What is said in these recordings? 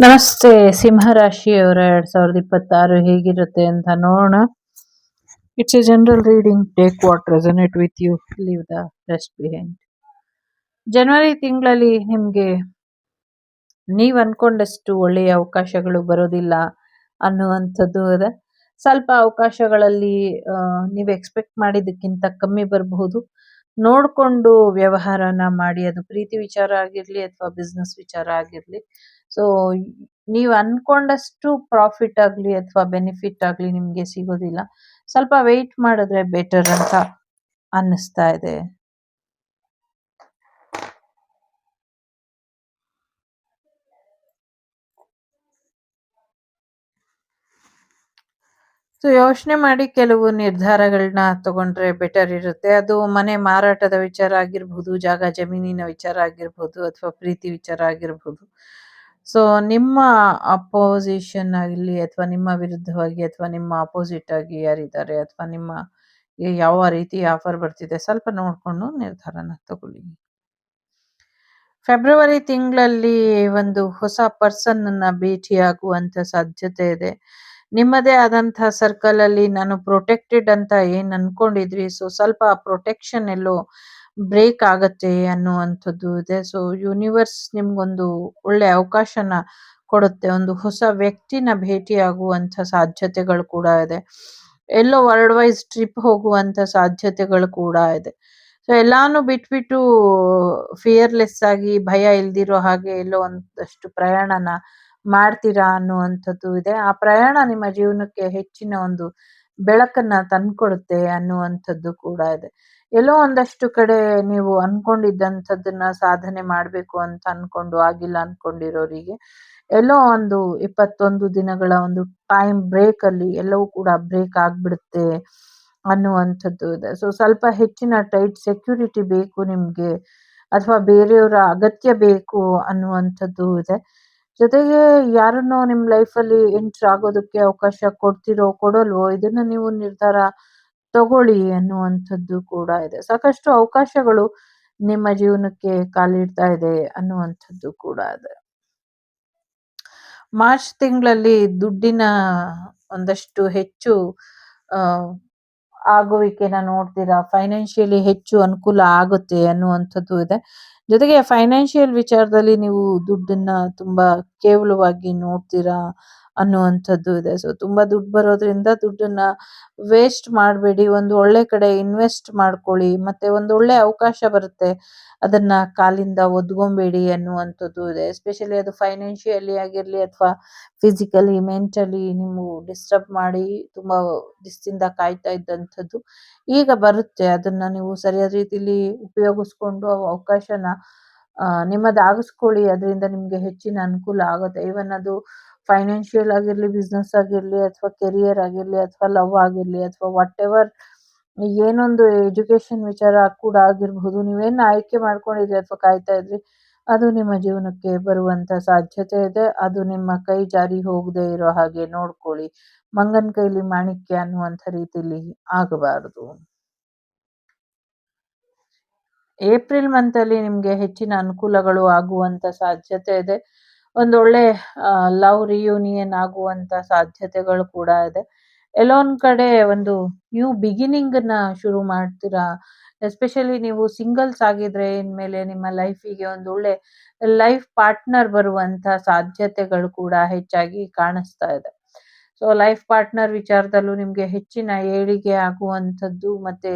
ನಮಸ್ತೆ ಸಿಂಹರಾಶಿಯವರ 2026 ಹೇಗಿರುತ್ತೆ ಅಂತ ನೋಡೋಣ. It's a general reading. Take what resonate with you, leave the rest behind. ಜನವರಿ ತಿಂಗಳಲ್ಲಿ ನಿಮಗೆ ನೀವು ಅನ್ಕೊಂಡಷ್ಟು ಒಳ್ಳೆಯ ಅವಕಾಶಗಳು ಬರೋದಿಲ್ಲ ಅನ್ನುವಂಥದ್ದು ಇದೆ. ಸ್ವಲ್ಪ ಅವಕಾಶಗಳಲ್ಲಿ ನೀವು ಎಕ್ಸ್ಪೆಕ್ಟ್ ಮಾಡಿದ್ದಕ್ಕಿಂತ ಕಮ್ಮಿ ಬರಬಹುದು. ನೋಡಿಕೊಂಡು ವ್ಯವಹಾರನ ಮಾಡಿ, ಅದು ಪ್ರೀತಿ ವಿಚಾರ ಆಗಿರಲಿ ಅಥವಾ ಬಿಸ್ನೆಸ್ ವಿಚಾರ ಆಗಿರಲಿ. ಸೊ ನೀವು ಅನ್ಕೊಂಡಷ್ಟು ಪ್ರಾಫಿಟ್ ಆಗಲಿ ಅಥವಾ ಬೆನಿಫಿಟ್ ಆಗಲಿ ನಿಮಗೆ ಸಿಗೋದಿಲ್ಲ. ಸ್ವಲ್ಪ ವೆಯ್ಟ್ ಮಾಡಿದ್ರೆ ಬೆಟರ್ ಅಂತ ಅನ್ನಿಸ್ತಾ ಇದೆ. ಸೊ ಯೋಚನೆ ಮಾಡಿ ಕೆಲವು ನಿರ್ಧಾರಗಳನ್ನ ತಗೊಂಡ್ರೆ ಬೆಟರ್ ಇರುತ್ತೆ. ಅದು ಮನೆ ಮಾರಾಟದ ವಿಚಾರ ಆಗಿರ್ಬೋದು, ಜಾಗ ಜಮೀನಿನ ವಿಚಾರ ಆಗಿರ್ಬೋದು, ಅಥವಾ ಪ್ರೀತಿ ವಿಚಾರ ಆಗಿರ್ಬೋದು. ಸೊ ನಿಮ್ಮ ಅಪೋಸಿಷನ್ ಆಗಲಿ ಅಥವಾ ನಿಮ್ಮ ವಿರುದ್ಧವಾಗಿ ಅಥವಾ ನಿಮ್ಮ ಅಪೋಸಿಟ್ ಆಗಿ ಯಾರಿದ್ದಾರೆ ಅಥವಾ ನಿಮ್ಮ ಯಾವ ರೀತಿ ಆಫರ್ ಬರ್ತಿದೆ ಸ್ವಲ್ಪ ನೋಡಿಕೊಂಡು ನಿರ್ಧಾರನ ತಗೊಳ್ಳಿ. ಫೆಬ್ರವರಿ ತಿಂಗಳಲ್ಲಿ ಒಂದು ಹೊಸ ಪರ್ಸನ್ ಅನ್ನ ಭೇಟಿಯಾಗುವಂತ ಸಾಧ್ಯತೆ ಇದೆ. ನಿಮ್ಮದೇ ಆದಂತಹ ಸರ್ಕಲ್ ಅಲ್ಲಿ ನಾನು ಪ್ರೊಟೆಕ್ಟೆಡ್ ಅಂತ ಏನ್ ಅನ್ಕೊಂಡಿದ್ರಿ, ಸೊ ಸ್ವಲ್ಪ ಪ್ರೊಟೆಕ್ಷನ್ ಎಲ್ಲೋ ಬ್ರೇಕ್ ಆಗತ್ತೆ ಅನ್ನುವಂಥದ್ದು ಇದೆ. ಸೊ ಯೂನಿವರ್ಸ್ ನಿಮ್ಗೊಂದು ಒಳ್ಳೆ ಅವಕಾಶನ ಕೊಡುತ್ತೆ. ಒಂದು ಹೊಸ ವ್ಯಕ್ತಿನ ಭೇಟಿಯಾಗುವಂತ ಸಾಧ್ಯತೆಗಳು ಕೂಡ ಇದೆ. ಎಲ್ಲೋ ವರ್ಲ್ಡ್ ವೈಸ್ ಟ್ರಿಪ್ ಹೋಗುವಂತ ಸಾಧ್ಯತೆಗಳು ಕೂಡ ಇದೆ. ಸೊ ಎಲ್ಲಾನು ಬಿಟ್ಬಿಟ್ಟು ಫಿಯರ್ಲೆಸ್ ಆಗಿ ಭಯ ಇಲ್ದಿರೋ ಹಾಗೆ ಎಲ್ಲೋ ಒಂದಷ್ಟು ಪ್ರಯಾಣನ ಮಾಡ್ತೀರಾ ಅನ್ನುವಂಥದ್ದು ಇದೆ. ಆ ಪ್ರಯಾಣ ನಿಮ್ಮ ಜೀವನಕ್ಕೆ ಹೆಚ್ಚಿನ ಒಂದು ಬೆಳಕನ್ನ ತಂದ್ಕೊಡುತ್ತೆ ಅನ್ನುವಂಥದ್ದು ಕೂಡ ಇದೆ. ಎಲ್ಲೋ ಒಂದಷ್ಟು ಕಡೆ ನೀವು ಅನ್ಕೊಂಡಿದ್ದಂಥದ್ದನ್ನ ಸಾಧನೆ ಮಾಡ್ಬೇಕು ಅಂತ ಅನ್ಕೊಂಡು ಆಗಿಲ್ಲ ಅನ್ಕೊಂಡಿರೋರಿಗೆ ಎಲ್ಲೋ ಒಂದು 21 ದಿನಗಳ ಒಂದು ಟೈಮ್ ಬ್ರೇಕ್ ಅಲ್ಲಿ ಎಲ್ಲವೂ ಕೂಡ ಬ್ರೇಕ್ ಆಗ್ಬಿಡುತ್ತೆ ಅನ್ನುವಂಥದ್ದು ಇದೆ. ಸೊ ಸ್ವಲ್ಪ ಹೆಚ್ಚಿನ ಟೈಟ್ ಸೆಕ್ಯೂರಿಟಿ ಬೇಕು ನಿಮ್ಗೆ ಅಥವಾ ಬೇರೆಯವರ ಅಗತ್ಯ ಬೇಕು ಅನ್ನುವಂಥದ್ದು ಇದೆ. ಜೊತೆಗೆ ಯಾರನ್ನೋ ನಿಮ್ ಲೈಫಲ್ಲಿ ಎಂಟರ್ ಆಗೋದಕ್ಕೆ ಅವಕಾಶ ಕೊಡ್ತಿರೋ ಕೊಡಲ್ವೋ ಇದನ್ನ ನೀವು ನಿರ್ಧಾರ ತಗೊಳ್ಳಿ ಅನ್ನುವಂಥದ್ದು ಕೂಡ ಇದೆ. ಸಾಕಷ್ಟು ಅವಕಾಶಗಳು ನಿಮ್ಮ ಜೀವನಕ್ಕೆ ಕಾಲಿಡ್ತಾ ಇದೆ ಅನ್ನುವಂಥದ್ದು ಕೂಡ ಇದೆ. ಮಾರ್ಚ್ ತಿಂಗಳಲ್ಲಿ ದುಡ್ಡಿನ ಒಂದಷ್ಟು ಹೆಚ್ಚು ಆಗುವಿಕೆನ ನೋಡ್ತೀರಾ. ಫೈನಾನ್ಷಿಯಲಿ ಹೆಚ್ಚು ಅನುಕೂಲ ಆಗುತ್ತೆ ಅನ್ನುವಂಥದ್ದು ಇದೆ. ಜೊತೆಗೆ ಫೈನಾನ್ಷಿಯಲ್ ವಿಚಾರದಲ್ಲಿ ನೀವು ದುಡ್ಡನ್ನ ತುಂಬಾ ಕೇವಲವಾಗಿ ನೋಡ್ತೀರಾ ಅನ್ನುವಂಥದ್ದು ಇದೆ. ಸೊ ತುಂಬಾ ದುಡ್ಡು ಬರೋದ್ರಿಂದ ದುಡ್ಡನ್ನ ವೇಸ್ಟ್ ಮಾಡಬೇಡಿ. ಒಂದು ಒಳ್ಳೆ ಕಡೆ ಇನ್ವೆಸ್ಟ್ ಮಾಡ್ಕೊಳ್ಳಿ. ಮತ್ತೆ ಒಂದು ಒಳ್ಳೆ ಅವಕಾಶ ಬರುತ್ತೆ, ಅದನ್ನ ಕಾಲಿಂದ ಒದ್ಕೊಂಬೇಡಿ ಅನ್ನುವಂಥದ್ದು ಇದೆ. ಎಸ್ಪೆಷಲಿ ಅದು ಫೈನಾನ್ಷಿಯಲಿ ಆಗಿರ್ಲಿ ಅಥವಾ ಫಿಸಿಕಲಿ ಮೆಂಟಲಿ ನೀವು ಡಿಸ್ಟರ್ಬ್ ಮಾಡಿ ತುಂಬಾ ದಿವಸದಿಂದ ಕಾಯ್ತಾ ಇದ್ದಂಥದ್ದು ಈಗ ಬರುತ್ತೆ. ಅದನ್ನ ನೀವು ಸರಿಯಾದ ರೀತಿಲಿ ಉಪಯೋಗಿಸ್ಕೊಂಡು ಅವಕಾಶನ ನಿಮ್ಮದಾಗಿಸ್ಕೊಳ್ಳಿ. ಅದರಿಂದ ನಿಮ್ಗೆ ಹೆಚ್ಚಿನ ಅನುಕೂಲ ಆಗುತ್ತೆ. ಈವನ್ ಅದು ಫೈನಾನ್ಷಿಯಲ್ ಆಗಿರ್ಲಿ, ಬಿಸ್ನೆಸ್ ಆಗಿರ್ಲಿ, ಅಥವಾ ಕೆರಿಯರ್ ಆಗಿರ್ಲಿ, ಅಥವಾ ಲವ್ ಆಗಿರ್ಲಿ, ಅಥವಾ ವಾಟ್ ಎವರ್ ಏನೊಂದು ಎಜುಕೇಶನ್ ವಿಚಾರ ಕೂಡ ಆಗಿರ್ಬಹುದು. ನೀವೇನ್ ಆಯ್ಕೆ ಮಾಡ್ಕೊಂಡಿದ್ರಿ ಅಥವಾ ಕಾಯ್ತಾ ಇದ್ರಿ ಅದು ನಿಮ್ಮ ಜೀವನಕ್ಕೆ ಬರುವಂತ ಸಾಧ್ಯತೆ ಇದೆ. ಅದು ನಿಮ್ಮ ಕೈ ಜಾರಿ ಹೋಗದೆ ಇರೋ ಹಾಗೆ ನೋಡ್ಕೊಳ್ಳಿ. ಮಂಗನ್ ಕೈಲಿ ಮಾಣಿಕ್ಯ ಅನ್ನುವಂಥ ರೀತಿಲಿ ಆಗಬಾರದು. ಏಪ್ರಿಲ್ ಮಂತ್ ಅಲ್ಲಿ ನಿಮ್ಗೆ ಹೆಚ್ಚಿನ ಅನುಕೂಲಗಳು ಆಗುವಂತ ಸಾಧ್ಯತೆ ಇದೆ. ಒಂದೊಳ್ಳೆ ಲವ್ ರಿಯೂನಿಯನ್ ಆಗುವಂತ ಸಾಧ್ಯತೆಗಳು ಕೂಡ ಇದೆ. ಎಲ್ಲೋ ಒಂದ್ ಕಡೆ ಒಂದು ನ್ಯೂ ಬಿಗಿನಿಂಗ್ ನ ಶುರು ಮಾಡ್ತೀರಾ. ಎಸ್ಪೆಷಲಿ ನೀವು ಸಿಂಗಲ್ಸ್ ಆಗಿದ್ರೆ ಇನ್ಮೇಲೆ ನಿಮ್ಮ ಲೈಫಿಗೆ ಒಂದು ಒಳ್ಳೆ ಲೈಫ್ ಪಾರ್ಟ್ನರ್ ಬರುವಂತ ಸಾಧ್ಯತೆಗಳು ಕೂಡ ಹೆಚ್ಚಾಗಿ ಕಾಣಿಸ್ತಾ ಇದೆ. ಸೊ ಲೈಫ್ ಪಾರ್ಟ್ನರ್ ವಿಚಾರದಲ್ಲೂ ನಿಮ್ಗೆ ಹೆಚ್ಚಿನ ಏಳಿಗೆ ಆಗುವಂಥದ್ದು ಮತ್ತೆ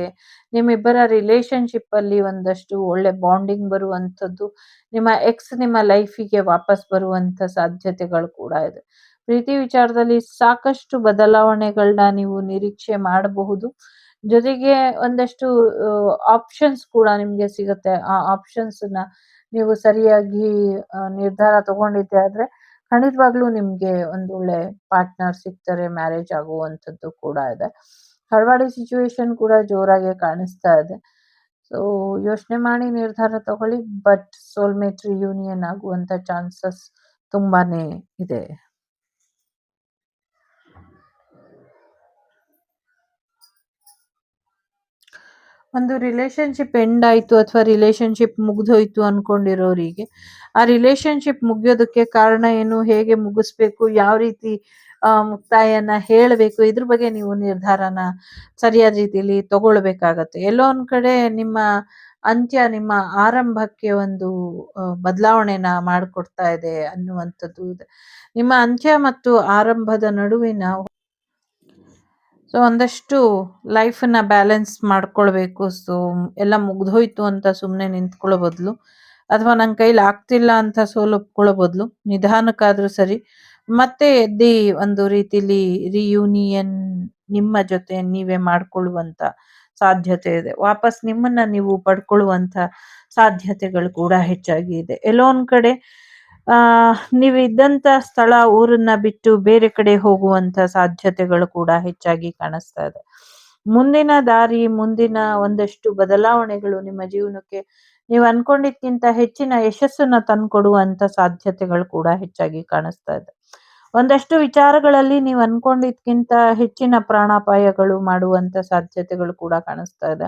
ನಿಮ್ಮಿಬ್ಬರ ರಿಲೇಶನ್ಶಿಪ್ ಅಲ್ಲಿ ಒಂದಷ್ಟು ಒಳ್ಳೆ ಬಾಂಡಿಂಗ್ ಬರುವಂಥದ್ದು, ನಿಮ್ಮ ಎಕ್ಸ್ ನಿಮ್ಮ ಲೈಫಿಗೆ ವಾಪಸ್ ಬರುವಂತ ಸಾಧ್ಯತೆಗಳು ಕೂಡ ಇದೆ. ಪ್ರೀತಿ ವಿಚಾರದಲ್ಲಿ ಸಾಕಷ್ಟು ಬದಲಾವಣೆಗಳನ್ನ ನೀವು ನಿರೀಕ್ಷೆ ಮಾಡಬಹುದು. ಜೊತೆಗೆ ಒಂದಷ್ಟು ಆಪ್ಷನ್ಸ್ ಕೂಡ ನಿಮ್ಗೆ ಸಿಗುತ್ತೆ. ಆ ಆಪ್ಷನ್ಸ್ ನ ನೀವು ಸರಿಯಾಗಿ ನಿರ್ಧಾರ ತಗೊಂಡಿದ್ದೆ ಆದ್ರೆ ಖಂಡಿತವಾಗ್ಲೂ ನಿಮ್ಗೆ ಒಂದು ಒಳ್ಳೆ ಪಾರ್ಟ್ನರ್ ಸಿಗ್ತಾರೆ. ಮ್ಯಾರೇಜ್ ಆಗುವಂಥದ್ದು ಕೂಡ ಇದೆ. ಹಳವಾಡಿ ಸಿಚುವೇಶನ್ ಕೂಡ ಜೋರಾಗಿ ಕಾಣಿಸ್ತಾ ಇದೆ. ಸೊ ಯೋಚನೆ ಮಾಡಿ ನಿರ್ಧಾರ ತಗೊಳ್ಳಿ. ಬಟ್ ಸೋಲ್ಮೇಟ್ ರಿಯೂನಿಯನ್ ಆಗುವಂತ ಚಾನ್ಸಸ್ ತುಂಬಾನೇ ಇದೆ. ಒಂದು ರಿಲೇಶನ್‌ಶಿಪ್ ಎಂಡ್ ಆಯ್ತು ಅಥವಾ ರಿಲೇಶನ್‌ಶಿಪ್ ಮುಗ್ದೋಯ್ತು ಅನ್ಕೊಂಡಿರೋರಿಗೆ, ಆ ರಿಲೇಶನ್‌ಶಿಪ್ ಮುಗಿಯೋದಕ್ಕೆ ಕಾರಣ ಏನು? ಹೇಗೆ ಮುಗಿಸ್ಬೇಕು? ಯಾವ ರೀತಿ ಮುಕ್ತಾಯನ ಹೇಳ್ಬೇಕು? ಇದ್ರ ಬಗ್ಗೆ ನೀವು ನಿರ್ಧಾರನ ಸರಿಯಾದ ರೀತಿಯಲ್ಲಿ ತಗೊಳ್ಬೇಕಾಗತ್ತೆ. ಎಲ್ಲೋ ಒಂದ್ ಕಡೆ ನಿಮ್ಮ ಅಂತ್ಯ ನಿಮ್ಮ ಆರಂಭಕ್ಕೆ ಒಂದು ಬದಲಾವಣೆನ ಮಾಡ್ಕೊಡ್ತಾ ಇದೆ ಅನ್ನುವಂಥದ್ದು ಇದೆ. ನಿಮ್ಮ ಅಂತ್ಯ ಮತ್ತು ಆರಂಭದ ನಡುವಿನ ಸೊ ಒಂದಷ್ಟು ಲೈಫನ್ನ ಬ್ಯಾಲೆನ್ಸ್ ಮಾಡ್ಕೊಳ್ಬೇಕು. ಸೊ ಎಲ್ಲ ಮುಗ್ದೋಯ್ತು ಅಂತ ಸುಮ್ಮನೆ ನಿಂತ್ಕೊಳ್ಳೋ ಬದಲು, ಅಥವಾ ನನ್ನ ಕೈಲಿ ಆಗ್ತಿಲ್ಲ ಅಂತ ಸೋಲೊಪ್ಕೊಳ್ಳೋ ಬದಲು, ನಿಧಾನಕ್ಕಾದ್ರೂ ಸರಿ ಮತ್ತೆ ಎದ್ದಿ ಒಂದು ರೀತಿಲಿ ರಿಯೂನಿಯನ್ ನಿಮ್ಮ ಜೊತೆ ನೀವೇ ಮಾಡ್ಕೊಳ್ಳುವಂತ ಸಾಧ್ಯತೆ ಇದೆ. ವಾಪಸ್ ನಿಮ್ಮನ್ನ ನೀವು ಪಡ್ಕೊಳ್ಳುವಂತ ಸಾಧ್ಯತೆಗಳು ಕೂಡ ಹೆಚ್ಚಾಗಿ ಇದೆ. ಎಲ್ಲೋ ಒಂದ್ ಕಡೆ ನೀವು ಇದ್ದಂತ ಸ್ಥಳ ಊರನ್ನ ಬಿಟ್ಟು ಬೇರೆ ಕಡೆ ಹೋಗುವಂತ ಸಾಧ್ಯತೆಗಳು ಕೂಡ ಹೆಚ್ಚಾಗಿ ಕಾಣಿಸ್ತಾ ಇದೆ. ಮುಂದಿನ ದಾರಿ, ಮುಂದಿನ ಒಂದಷ್ಟು ಬದಲಾವಣೆಗಳು ನಿಮ್ಮ ಜೀವನಕ್ಕೆ ನೀವು ಅನ್ಕೊಂಡಿದ್ಕಿಂತ ಹೆಚ್ಚಿನ ಯಶಸ್ಸನ್ನ ತಂದ್ಕೊಡುವಂತ ಸಾಧ್ಯತೆಗಳು ಕೂಡ ಹೆಚ್ಚಾಗಿ ಕಾಣಿಸ್ತಾ ಇದೆ. ಒಂದಷ್ಟು ವಿಚಾರಗಳಲ್ಲಿ ನೀವು ಅನ್ಕೊಂಡಿದ್ಕಿಂತ ಹೆಚ್ಚಿನ ಪ್ರಾಣಾಪಾಯಗಳು ಮಾಡುವಂತ ಸಾಧ್ಯತೆಗಳು ಕೂಡ ಕಾಣಿಸ್ತಾ ಇದೆ.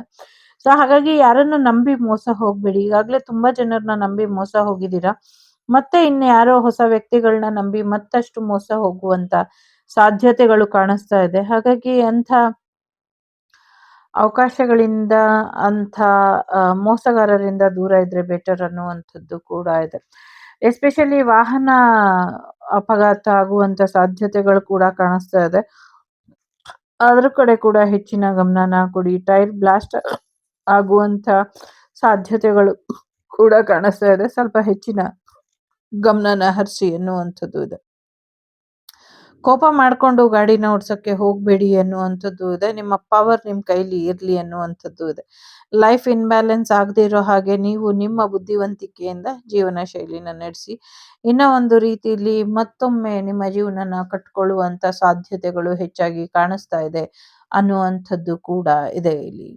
ಸೊ ಹಾಗಾಗಿ ಯಾರನ್ನು ನಂಬಿ ಮೋಸ ಹೋಗ್ಬೇಡಿ. ಈಗಾಗ್ಲೇ ತುಂಬಾ ಜನರನ್ನ ನಂಬಿ ಮೋಸ ಹೋಗಿದ್ದೀರಾ. ಮತ್ತೆ ಇನ್ಯಾರೋ ಹೊಸ ವ್ಯಕ್ತಿಗಳನ್ನ ನಂಬಿ ಮತ್ತಷ್ಟು ಮೋಸ ಹೋಗುವಂತ ಸಾಧ್ಯತೆಗಳು ಕಾಣಿಸ್ತಾ ಇದೆ. ಹಾಗಾಗಿ ಅಂಥ ಅವಕಾಶಗಳಿಂದ, ಅಂಥ ಮೋಸಗಾರರಿಂದ ದೂರ ಇದ್ರೆ ಬೆಟರ್ ಅನ್ನುವಂಥದ್ದು ಕೂಡ ಇದೆ. ಎಸ್ಪೆಷಲಿ ವಾಹನ ಅಪಘಾತ ಆಗುವಂತ ಸಾಧ್ಯತೆಗಳು ಕೂಡ ಕಾಣಿಸ್ತಾ ಇದೆ. ಅದ್ರ ಕಡೆ ಕೂಡ ಹೆಚ್ಚಿನ ಗಮನನ ಕೊಡಿ. ಟೈರ್ ಬ್ಲಾಸ್ಟ್ ಆಗುವಂತ ಸಾಧ್ಯತೆಗಳು ಕೂಡ ಕಾಣಿಸ್ತಾ ಇದೆ. ಸ್ವಲ್ಪ ಹೆಚ್ಚಿನ ಗಮನನ ಹರಿಸಿ ಅನ್ನುವಂಥದ್ದು ಇದೆ. ಕೋಪ ಮಾಡ್ಕೊಂಡು ಗಾಡಿನ ಓಡ್ಸಕ್ಕೆ ಹೋಗ್ಬೇಡಿ ಅನ್ನುವಂಥದ್ದು ಇದೆ. ನಿಮ್ಮ ಪವರ್ ನಿಮ್ ಕೈಲಿ ಇರ್ಲಿ ಅನ್ನುವಂಥದ್ದು ಇದೆ. ಲೈಫ್ ಇನ್ಬ್ಯಾಲೆನ್ಸ್ ಆಗದೆ ಇರೋ ಹಾಗೆ ನೀವು ನಿಮ್ಮ ಬುದ್ಧಿವಂತಿಕೆಯಿಂದ ಜೀವನ ಶೈಲಿನ ನಡೆಸಿ ಇನ್ನ ಒಂದು ರೀತಿಯಲ್ಲಿ ಮತ್ತೊಮ್ಮೆ ನಿಮ್ಮ ಜೀವನನ ಕಟ್ಕೊಳ್ಳುವಂತ ಸಾಧ್ಯತೆಗಳು ಹೆಚ್ಚಾಗಿ ಕಾಣಿಸ್ತಾ ಇದೆ ಅನ್ನುವಂಥದ್ದು ಕೂಡ ಇದೆ ಇಲ್ಲಿ.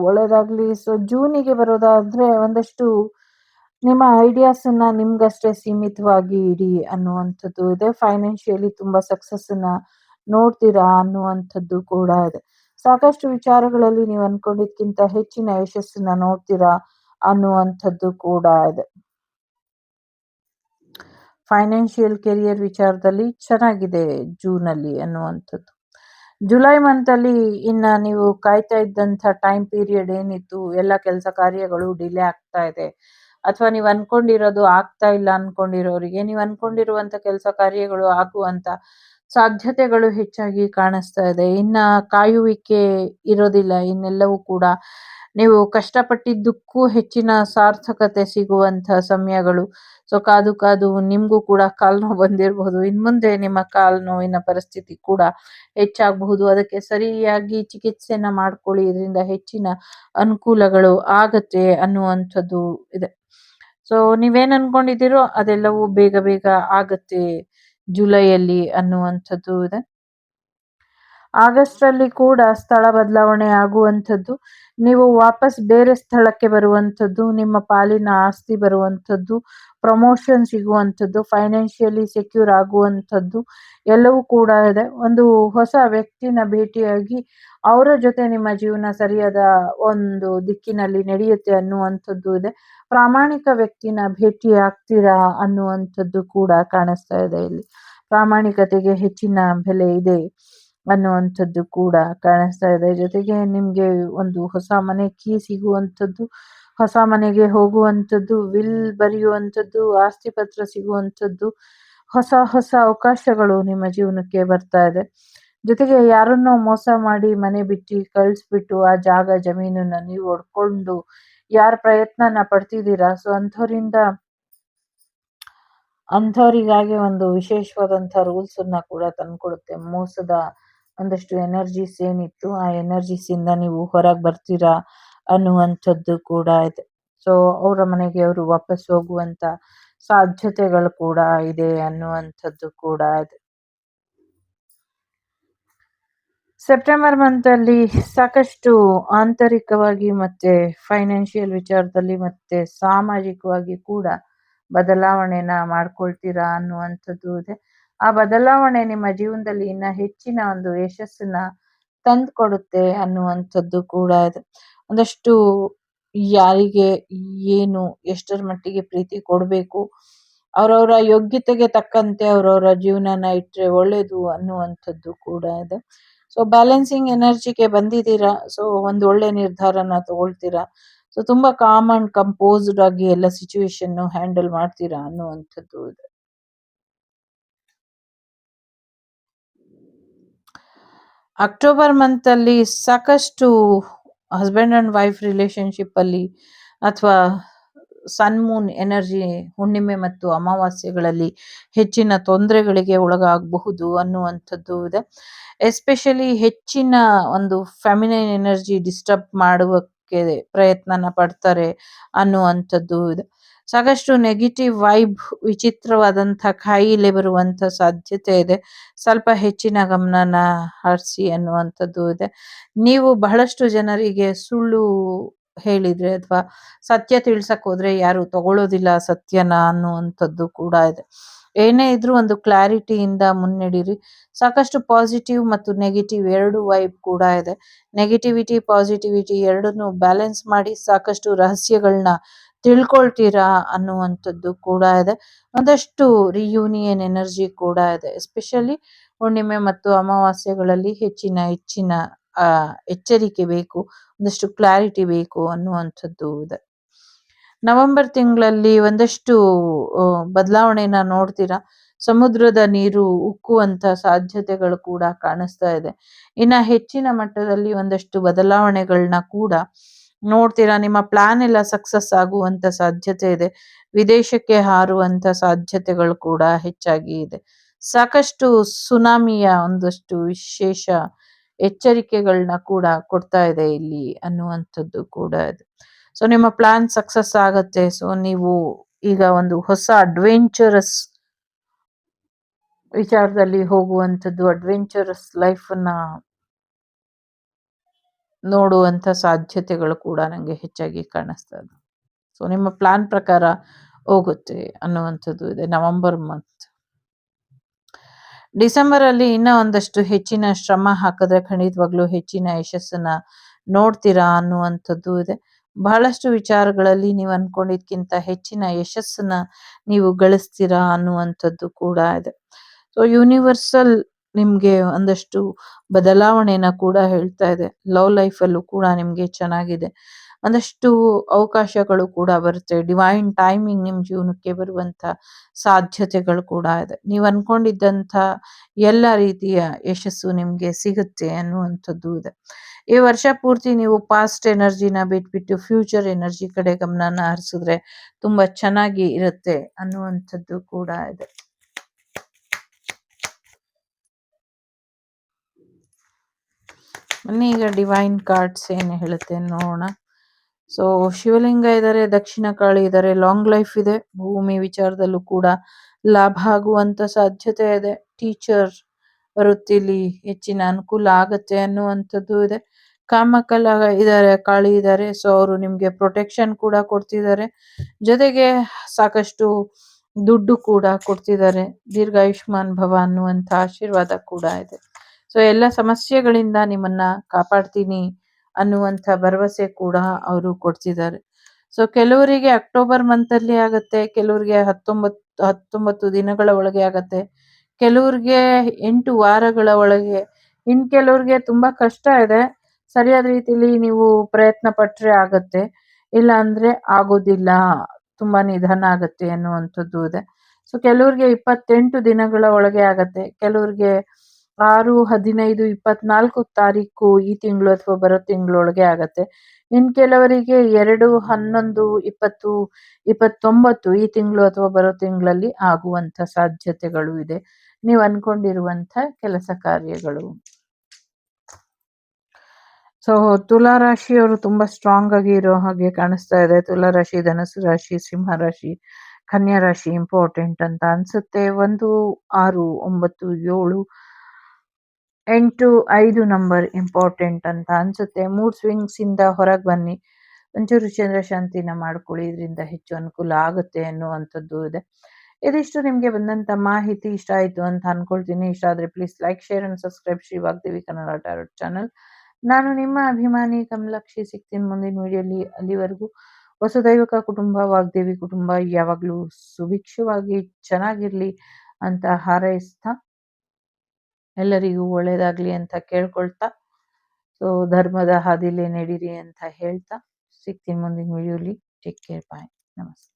ಒಳ್ಳೇದಾಗ್ಲಿ. ಸೊ ಜೂನಿಗೆ ಬರೋದಾದ್ರೆ ಒಂದಷ್ಟು ನಿಮ್ಮ ಐಡಿಯಾಸನ್ನ ನಿಮ್ಗಷ್ಟೇ ಸೀಮಿತವಾಗಿ ಇಡಿ ಅನ್ನುವಂಥದ್ದು ಇದೆ. ಫೈನಾನ್ಷಿಯಲಿ ತುಂಬಾ ಸಕ್ಸಸ್ಸನ್ನ ನೋಡ್ತೀರಾ ಅನ್ನುವಂಥದ್ದು ಕೂಡ ಇದೆ. ಸಾಕಷ್ಟು ವಿಚಾರಗಳಲ್ಲಿ ನೀವು ಅನ್ಕೊಂಡಿದ್ಕಿಂತ ಹೆಚ್ಚಿನ ಯಶಸ್ಸನ್ನ ನೋಡ್ತೀರಾ ಅನ್ನುವಂಥದ್ದು ಕೂಡ ಇದೆ. ಫೈನಾನ್ಷಿಯಲ್ ಕೆರಿಯರ್ ವಿಚಾರದಲ್ಲಿ ಚೆನ್ನಾಗಿದೆ ಜೂನಲ್ಲಿ ಅನ್ನುವಂಥದ್ದು. ಜುಲೈ ಮಂತಲ್ಲಿ ಇನ್ನ ನೀವು ಕಾಯ್ತಾ ಇದ್ದಂಥ ಟೈಮ್ ಪೀರಿಯಡ್ ಏನಿತ್ತು, ಎಲ್ಲ ಕೆಲಸ ಕಾರ್ಯಗಳು ಡಿಲೇ ಆಗ್ತಾ ಇದೆ, ಅಥವಾ ನೀವು ಅನ್ಕೊಂಡಿರೋದು ಆಗ್ತಾ ಇಲ್ಲ ಅನ್ಕೊಂಡಿರೋರಿಗೆ ನೀವು ಅನ್ಕೊಂಡಿರುವಂತ ಕೆಲಸ ಕಾರ್ಯಗಳು ಆಗುವಂತ ಸಾಧ್ಯತೆಗಳು ಹೆಚ್ಚಾಗಿ ಕಾಣಿಸ್ತಾ ಇದೆ. ಇನ್ನ ಕಾಯುವಿಕೆ ಇರೋದಿಲ್ಲ. ಇನ್ನೆಲ್ಲವೂ ಕೂಡ ನೀವು ಕಷ್ಟಪಟ್ಟಿದ್ದಕ್ಕೂ ಹೆಚ್ಚಿನ ಸಾರ್ಥಕತೆ ಸಿಗುವಂತ ಸಮಯಗಳು. ಸೊ ಕಾದು ಕಾದು ನಿಮ್ಗೂ ಕೂಡ ಕಾಲ್ ನೋವು ಬಂದಿರಬಹುದು. ಇನ್ಮುಂದೆ ನಿಮ್ಮ ಕಾಲ್ ನೋವಿನ ಪರಿಸ್ಥಿತಿ ಕೂಡ ಹೆಚ್ಚಾಗಬಹುದು. ಅದಕ್ಕೆ ಸರಿಯಾಗಿ ಚಿಕಿತ್ಸೆನ ಮಾಡ್ಕೊಳ್ಳಿ. ಇದರಿಂದ ಹೆಚ್ಚಿನ ಅನುಕೂಲಗಳು ಆಗತ್ತೆ ಅನ್ನುವಂಥದ್ದು ಇದೆ. ಸೊ ನೀವೇನ್ ಅನ್ಕೊಂಡಿದ್ದೀರೋ ಅದೆಲ್ಲವೂ ಬೇಗ ಬೇಗ ಆಗತ್ತೆ ಜುಲೈಯಲ್ಲಿ ಅನ್ನುವಂಥದ್ದು ಇದೆ. ಆಗಸ್ಟ್ ಅಲ್ಲಿ ಕೂಡ ಸ್ಥಳ ಬದಲಾವಣೆ ಆಗುವಂಥದ್ದು, ನೀವು ವಾಪಸ್ ಬೇರೆ ಸ್ಥಳಕ್ಕೆ ಬರುವಂಥದ್ದು, ನಿಮ್ಮ ಪಾಲಿನ ಆಸ್ತಿ ಬರುವಂಥದ್ದು, ಪ್ರಮೋಷನ್ ಸಿಗುವಂಥದ್ದು, ಫೈನಾನ್ಷಿಯಲಿ ಸೆಕ್ಯೂರ್ ಆಗುವಂಥದ್ದು ಎಲ್ಲವೂ ಕೂಡ ಇದೆ. ಒಂದು ಹೊಸ ವ್ಯಕ್ತಿನ ಭೇಟಿಯಾಗಿ ಅವರ ಜೊತೆ ನಿಮ್ಮ ಜೀವನ ಸರಿಯಾದ ಒಂದು ದಿಕ್ಕಿನಲ್ಲಿ ನಡೆಯುತ್ತೆ ಅನ್ನುವಂಥದ್ದು ಇದೆ. ಪ್ರಾಮಾಣಿಕ ವ್ಯಕ್ತಿನ ಭೇಟಿ ಆಗ್ತೀರಾ ಅನ್ನುವಂಥದ್ದು ಕೂಡ ಕಾಣಿಸ್ತಾ ಇದೆ ಇಲ್ಲಿ. ಪ್ರಾಮಾಣಿಕತೆಗೆ ಹೆಚ್ಚಿನ ಬೆಲೆ ಇದೆ ಅನ್ನುವಂಥದ್ದು ಕೂಡ ಕಾಣಿಸ್ತಾ ಇದೆ. ಜೊತೆಗೆ ನಿಮ್ಗೆ ಒಂದು ಹೊಸ ಮನೆ ಕೀ ಸಿಗುವಂಥದ್ದು, ಹೊಸ ಮನೆಗೆ ಹೋಗುವಂಥದ್ದು, ವಿಲ್ ಬರೆಯುವಂಥದ್ದು, ಆಸ್ತಿ ಪತ್ರ ಸಿಗುವಂಥದ್ದು, ಹೊಸ ಹೊಸ ಅವಕಾಶಗಳು ನಿಮ್ಮ ಜೀವನಕ್ಕೆ ಬರ್ತಾ ಇದೆ. ಜೊತೆಗೆ ಯಾರನ್ನೋ ಮೋಸ ಮಾಡಿ ಮನೆ ಬಿಟ್ಟು ಕಳಿಸ್ಬಿಟ್ಟು ಆ ಜಾಗ ಜಮೀನನ್ನ ನೀವು ಹೊಡ್ಕೊಂಡು ಯಾರ ಪ್ರಯತ್ನನ ಪಡ್ತಿದ್ದೀರಾ, ಸೊ ಅಂಥವರಿಗಾಗಿ ಒಂದು ವಿಶೇಷವಾದಂಥ ರೂಲ್ಸ್ ಅನ್ನ ಕೂಡ ತಂದ್ಕೊಡುತ್ತೆ. ಮೋಸದ ಒಂದಷ್ಟು ಎನರ್ಜೀಸ್ ಏನಿತ್ತು ಆ ಎನರ್ಜೀಸ್ ಇಂದ ನೀವು ಹೊರಗೆ ಬರ್ತೀರಾ ಅನ್ನುವಂಥದ್ದು ಕೂಡ ಇದೆ. ಸೊ ಅವರ ಮನೆಗೆ ಅವರು ವಾಪಸ್ ಹೋಗುವಂತ ಸಾಧ್ಯತೆಗಳು ಕೂಡ ಇದೆ ಅನ್ನುವಂಥದ್ದು ಕೂಡ ಇದೆ. ಸೆಪ್ಟೆಂಬರ್ ಮಂತಲ್ಲಿ ಸಾಕಷ್ಟು ಆಂತರಿಕವಾಗಿ ಮತ್ತೆ ಫೈನಾನ್ಷಿಯಲ್ ವಿಚಾರದಲ್ಲಿ ಮತ್ತೆ ಸಾಮಾಜಿಕವಾಗಿ ಕೂಡ ಬದಲಾವಣೆನ ಮಾಡ್ಕೊಳ್ತೀರಾ ಅನ್ನುವಂಥದ್ದು ಇದೆ. ಆ ಬದಲಾವಣೆ ನಿಮ್ಮ ಜೀವನದಲ್ಲಿ ಇನ್ನ ಹೆಚ್ಚಿನ ಒಂದು ಯಶಸ್ಸನ್ನ ತಂದ್ಕೊಡುತ್ತೆ ಅನ್ನುವಂಥದ್ದು ಕೂಡ ಇದೆ. ಒಂದಷ್ಟು ಯಾರಿಗೆ ಏನು ಎಷ್ಟರ ಮಟ್ಟಿಗೆ ಪ್ರೀತಿ ಕೊಡ್ಬೇಕು, ಅವ್ರವ್ರ ಯೋಗ್ಯತೆಗೆ ತಕ್ಕಂತೆ ಅವ್ರವ್ರ ಜೀವನನ ಇಟ್ರೆ ಒಳ್ಳೇದು ಅನ್ನುವಂಥದ್ದು ಕೂಡ ಇದೆ. ಸೊ ಬ್ಯಾಲೆನ್ಸಿಂಗ್ ಎನರ್ಜಿಗೆ ಬಂದಿದ್ದೀರಾ. ಸೊ ಒಂದು ಒಳ್ಳೆ ನಿರ್ಧಾರನ ತಗೊಳ್ತೀರಾ. ಸೊ ತುಂಬಾ ಕಾಮ್ ಅಂಡ್ ಕಂಪೋಸ್ಡ್ ಆಗಿ ಎಲ್ಲ ಸಿಚುವೇಶನ್ ಹ್ಯಾಂಡಲ್ ಮಾಡ್ತೀರಾ ಅನ್ನುವಂಥದ್ದು ಇದೆ. ಅಕ್ಟೋಬರ್ ಮಂತ್ ಅಲ್ಲಿ ಸಾಕಷ್ಟು ಹಸ್ಬೆಂಡ್ ಅಂಡ್ ವೈಫ್ ರಿಲೇಶನ್ಶಿಪ್ ಅಲ್ಲಿ ಅಥವಾ ಸನ್ ಮೂನ್ ಎನರ್ಜಿ ಹುಣ್ಣಿಮೆ ಮತ್ತು ಅಮಾವಾಸ್ಯೆಗಳಲ್ಲಿ ಹೆಚ್ಚಿನ ತೊಂದರೆಗಳಿಗೆ ಒಳಗಾಗಬಹುದು ಅನ್ನುವಂಥದ್ದು ಇದೆ. ಎಸ್ಪೆಷಲಿ ಹೆಚ್ಚಿನ ಒಂದು ಫೆಮಿನೈನ್ ಎನರ್ಜಿ ಡಿಸ್ಟರ್ಬ್ ಮಾಡುವಕ್ಕೆ ಪ್ರಯತ್ನನ ಪಡ್ತಾರೆ ಅನ್ನುವಂಥದ್ದು ಇದೆ. ಸಾಕಷ್ಟು ನೆಗೆಟಿವ್ ವೈಬ್, ವಿಚಿತ್ರವಾದಂಥ ಕಾಯಿಲೆ ಬರುವಂಥ ಸಾಧ್ಯತೆ ಇದೆ. ಸ್ವಲ್ಪ ಹೆಚ್ಚಿನ ಗಮನನ ಹರಿಸಿ ಅನ್ನುವಂಥದ್ದು ಇದೆ. ನೀವು ಬಹಳಷ್ಟು ಜನರಿಗೆ ಸುಳ್ಳು ಹೇಳಿದ್ರೆ ಅಥವಾ ಸತ್ಯ ತಿಳ್ಸಕ್ ಹೋದ್ರೆ ಯಾರು ತಗೊಳ್ಳೋದಿಲ್ಲ ಸತ್ಯನ ಅನ್ನುವಂಥದ್ದು ಕೂಡ ಇದೆ. ಏನೇ ಇದ್ರೂ ಒಂದು ಕ್ಲಾರಿಟಿಯಿಂದ ಮುನ್ನಡೀರಿ. ಸಾಕಷ್ಟು ಪಾಸಿಟಿವ್ ಮತ್ತು ನೆಗೆಟಿವ್ ಎರಡು ವೈಬ್ ಕೂಡ ಇದೆ. ನೆಗೆಟಿವಿಟಿ ಪಾಸಿಟಿವಿಟಿ ಎರಡನ್ನೂ ಬ್ಯಾಲೆನ್ಸ್ ಮಾಡಿ ಸಾಕಷ್ಟು ರಹಸ್ಯಗಳನ್ನ ತಿಳ್ಕೊಳ್ತೀರಾ ಅನ್ನುವಂಥದ್ದು ಕೂಡ ಇದೆ. ಒಂದಷ್ಟು ರಿಯೂನಿಯನ್ ಎನರ್ಜಿ ಕೂಡ ಇದೆ. ಎಸ್ಪೆಷಲಿ ಹುಣ್ಣಿಮೆ ಮತ್ತು ಅಮಾವಾಸ್ಯೆಗಳಲ್ಲಿ ಹೆಚ್ಚಿನ ಎಚ್ಚರಿಕೆ ಬೇಕು, ಒಂದಷ್ಟು ಕ್ಲಾರಿಟಿ ಬೇಕು ಅನ್ನುವಂಥದ್ದು ಇದೆ. ನವೆಂಬರ್ ತಿಂಗಳಲ್ಲಿ ಒಂದಷ್ಟು ಬದಲಾವಣೆನ ನೋಡ್ತೀರಾ. ಸಮುದ್ರದ ನೀರು ಉಕ್ಕುವಂತ ಸಾಧ್ಯತೆಗಳು ಕೂಡ ಕಾಣಿಸ್ತಾ ಇದೆ. ಇನ್ನ ಹೆಚ್ಚಿನ ಮಟ್ಟದಲ್ಲಿ ಒಂದಷ್ಟು ಬದಲಾವಣೆಗಳನ್ನ ಕೂಡ ನೋಡ್ತೀರಾ. ನಿಮ್ಮ ಪ್ಲಾನ್ ಎಲ್ಲ ಸಕ್ಸಸ್ ಆಗುವಂತ ಸಾಧ್ಯತೆ ಇದೆ. ವಿದೇಶಕ್ಕೆ ಹಾರುವಂತ ಸಾಧ್ಯತೆಗಳು ಕೂಡ ಹೆಚ್ಚಾಗಿ ಇದೆ. ಸಾಕಷ್ಟು ಸುನಾಮಿಯ ಒಂದಷ್ಟು ವಿಶೇಷ ಎಚ್ಚರಿಕೆಗಳನ್ನ ಕೂಡ ಕೊಡ್ತಾ ಇದೆ ಇಲ್ಲಿ ಅನ್ನುವಂಥದ್ದು ಕೂಡ ಇದೆ. ಸೊ ನಿಮ್ಮ ಪ್ಲಾನ್ ಸಕ್ಸಸ್ ಆಗತ್ತೆ. ಸೊ ನೀವು ಈಗ ಒಂದು ಹೊಸ ಅಡ್ವೆಂಚರಸ್ ವಿಚಾರದಲ್ಲಿ ಹೋಗುವಂಥದ್ದು, ಅಡ್ವೆಂಚರಸ್ ಲೈಫ್ ಅನ್ನ ನೋಡುವಂಥ ಸಾಧ್ಯತೆಗಳು ಕೂಡ ನಂಗೆ ಹೆಚ್ಚಾಗಿ ಕಾಣಿಸ್ತಾ ಇದೆ. ಸೊ ನಿಮ್ಮ ಪ್ಲಾನ್ ಪ್ರಕಾರ ಹೋಗುತ್ತೆ ಅನ್ನುವಂಥದ್ದು ಇದೆ ನವೆಂಬರ್ ಮಂತ್. ಡಿಸೆಂಬರ್ ಅಲ್ಲಿ ಇನ್ನ ಒಂದಷ್ಟು ಹೆಚ್ಚಿನ ಶ್ರಮ ಹಾಕಿದ್ರೆ ಖಂಡಿತವಾಗ್ಲೂ ಹೆಚ್ಚಿನ ಯಶಸ್ಸನ್ನ ನೋಡ್ತೀರಾ ಅನ್ನುವಂಥದ್ದು ಇದೆ. ಬಹಳಷ್ಟು ವಿಚಾರಗಳಲ್ಲಿ ನೀವು ಅನ್ಕೊಂಡಿದ್ಕಿಂತ ಹೆಚ್ಚಿನ ಯಶಸ್ಸನ್ನ ನೀವು ಗಳಿಸ್ತೀರಾ ಅನ್ನುವಂಥದ್ದು ಕೂಡ ಇದೆ. ಸೊ ಯೂನಿವರ್ಸಲ್ ನಿಮ್ಗೆ ಒಂದಷ್ಟು ಬದಲಾವಣೆನ ಕೂಡ ಹೇಳ್ತಾ ಇದೆ. ಲವ್ ಲೈಫಲ್ಲೂ ಕೂಡ ನಿಮ್ಗೆ ಚೆನ್ನಾಗಿದೆ. ಒಂದಷ್ಟು ಅವಕಾಶಗಳು ಕೂಡ ಬರುತ್ತೆ. ಡಿವೈನ್ ಟೈಮಿಂಗ್ ನಿಮ್ ಜೀವನಕ್ಕೆ ಬರುವಂತ ಸಾಧ್ಯತೆಗಳು ಕೂಡ ಇದೆ. ನೀವು ಅನ್ಕೊಂಡಿದ್ದಂಥ ಎಲ್ಲ ರೀತಿಯ ಯಶಸ್ಸು ನಿಮ್ಗೆ ಸಿಗುತ್ತೆ ಅನ್ನುವಂಥದ್ದು ಇದೆ. ಈ ವರ್ಷ ಪೂರ್ತಿ ನೀವು ಪಾಸ್ಟ್ ಎನರ್ಜಿನ ಬಿಟ್ಬಿಟ್ಟು ಫ್ಯೂಚರ್ ಎನರ್ಜಿ ಕಡೆ ಗಮನನ ಹರಿಸಿದ್ರೆ ತುಂಬಾ ಚೆನ್ನಾಗಿ ಇರುತ್ತೆ ಅನ್ನುವಂಥದ್ದು ಕೂಡ ಇದೆ. ಈಗ ಡಿವೈನ್ ಕಾರ್ಡ್ಸ್ ಏನು ಹೇಳುತ್ತೆ ನೋಡೋಣ. ಸೊ ಶಿವಲಿಂಗ ಇದ್ದಾರೆ, ದಕ್ಷಿಣ ಕಾಳಿ ಇದ್ದಾರೆ, ಲಾಂಗ್ ಲೈಫ್ ಇದೆ, ಭೂಮಿ ವಿಚಾರದಲ್ಲೂ ಕೂಡ ಲಾಭ ಆಗುವಂತ ಸಾಧ್ಯತೆ ಇದೆ, ಟೀಚರ್ ವೃತ್ತಿಲಿ ಹೆಚ್ಚಿನ ಅನುಕೂಲ ಆಗತ್ತೆ ಅನ್ನುವಂಥದ್ದು ಇದೆ. ಕಾಮಕಲ ಇದ್ದಾರೆ, ಕಾಳಿ ಇದ್ದಾರೆ. ಸೊ ಅವರು ನಿಮ್ಗೆ ಪ್ರೊಟೆಕ್ಷನ್ ಕೂಡ ಕೊಡ್ತಿದ್ದಾರೆ, ಜೊತೆಗೆ ಸಾಕಷ್ಟು ದುಡ್ಡು ಕೂಡ ಕೊಡ್ತಿದ್ದಾರೆ. ದೀರ್ಘಾಯುಷ್ಮಾನ್ ಭವ ಅನ್ನುವಂಥ ಆಶೀರ್ವಾದ ಕೂಡ ಇದೆ. ಸೊ ಎಲ್ಲ ಸಮಸ್ಯೆಗಳಿಂದ ನಿಮ್ಮನ್ನ ಕಾಪಾಡ್ತೀನಿ ಅನ್ನುವಂಥ ಭರವಸೆ ಕೂಡ ಅವರು ಕೊಡ್ತಿದ್ದಾರೆ. ಸೊ ಕೆಲವರಿಗೆ ಅಕ್ಟೋಬರ್ ಮಂತ್ ಅಲ್ಲಿ ಆಗತ್ತೆ, ಕೆಲವರಿಗೆ 19 ದಿನಗಳ ಒಳಗೆ ಆಗತ್ತೆ, ಕೆಲವ್ರಿಗೆ 8 ವಾರಗಳ ಒಳಗೆ, ಇನ್ ಕೆಲವ್ರಿಗೆ ತುಂಬಾ ಕಷ್ಟ ಇದೆ. ಸರಿಯಾದ ರೀತಿಲಿ ನೀವು ಪ್ರಯತ್ನ ಪಟ್ರೆ ಆಗತ್ತೆ, ಇಲ್ಲ ಅಂದ್ರೆ ಆಗೋದಿಲ್ಲ, ತುಂಬಾ ನಿಧಾನ ಆಗತ್ತೆ ಅನ್ನುವಂಥದ್ದು ಇದೆ. ಸೊ ಕೆಲವ್ರಿಗೆ 28 ದಿನಗಳ ಒಳಗೆ ಆಗತ್ತೆ, ಕೆಲವ್ರಿಗೆ 6, 15, 24 ತಾರೀಕು ಈ ತಿಂಗಳು ಅಥವಾ ಬರೋ ತಿಂಗಳೊಳಗೆ ಆಗತ್ತೆ. ಇನ್ ಕೆಲವರಿಗೆ 2, 11, 20, 29 ಈ ತಿಂಗಳು ಅಥವಾ ಬರೋ ತಿಂಗಳಲ್ಲಿ ಆಗುವಂತ ಸಾಧ್ಯತೆಗಳು ಇದೆ. ನೀವು ಅನ್ಕೊಂಡಿರುವಂತ ಕೆಲಸ ಕಾರ್ಯಗಳು. ಸೊ ತುಲಾ ರಾಶಿಯವರು ತುಂಬಾ ಸ್ಟ್ರಾಂಗ್ ಆಗಿ ಇರೋ ಹಾಗೆ ಕಾಣಿಸ್ತಾ ಇದೆ. ತುಲಾ ರಾಶಿ, ಧನಸ್ಸು ರಾಶಿ, ಸಿಂಹ ರಾಶಿ, ಕನ್ಯಾ ರಾಶಿ ಇಂಪಾರ್ಟೆಂಟ್ ಅಂತ ಅನ್ಸುತ್ತೆ. 1, 6, 9, 7, 8, 5 ನಂಬರ್ ಇಂಪಾರ್ಟೆಂಟ್ ಅಂತ ಅನ್ಸುತ್ತೆ. ಮೂಡ್ ಸ್ವಿಂಗ್ಸ್ ಇಂದ ಹೊರಗೆ ಬನ್ನಿ, ಒಂಚೂರು ಚಂದ್ರ ಶಾಂತಿನ ಮಾಡ್ಕೊಳ್ಳಿ, ಇದರಿಂದ ಹೆಚ್ಚು ಅನುಕೂಲ ಆಗುತ್ತೆ ಅನ್ನುವಂಥದ್ದು ಇದೆ. ಇದಿಷ್ಟು ನಿಮ್ಗೆ ಬಂದಂತ ಮಾಹಿತಿ ಇಷ್ಟ ಆಯ್ತು ಅಂತ ಅನ್ಕೊಳ್ತೀನಿ. ಇಷ್ಟ ಆದ್ರೆ please like, share and subscribe Shri Vagdevi Kannada tarot channel. ನಾನು ನಿಮ್ಮ ಅಭಿಮಾನಿ ಕಮಲಾಕ್ಷಿ. ಸಿಗ್ತೀನಿ ಮುಂದಿನ ವಿಡಿಯೋಲಿ. ಅಲ್ಲಿವರೆಗೂ ವಸುದೈವಕ ಕುಟುಂಬ, ವಾಗ್ದೇವಿ ಕುಟುಂಬ ಯಾವಾಗ್ಲೂ ಸುಭಿಕ್ಷವಾಗಿ ಚೆನ್ನಾಗಿರ್ಲಿ ಅಂತ ಹಾರೈಸ್ತಾ, ಎಲ್ಲರಿಗೂ ಒಳ್ಳೇದಾಗ್ಲಿ ಅಂತ ಕೇಳ್ಕೊಳ್ತಾ, ಸೊ ಧರ್ಮದ ಹಾದಿಲೇ ನಡೀರಿ ಅಂತ ಹೇಳ್ತಾ ಸಿಗ್ತೀನಿ ಮುಂದಿನ ವಿಡಿಯೋಲಿ. ಟೇಕ್ ಕೇರ್, ಬಾಯ್, ನಮಸ್ತೆ.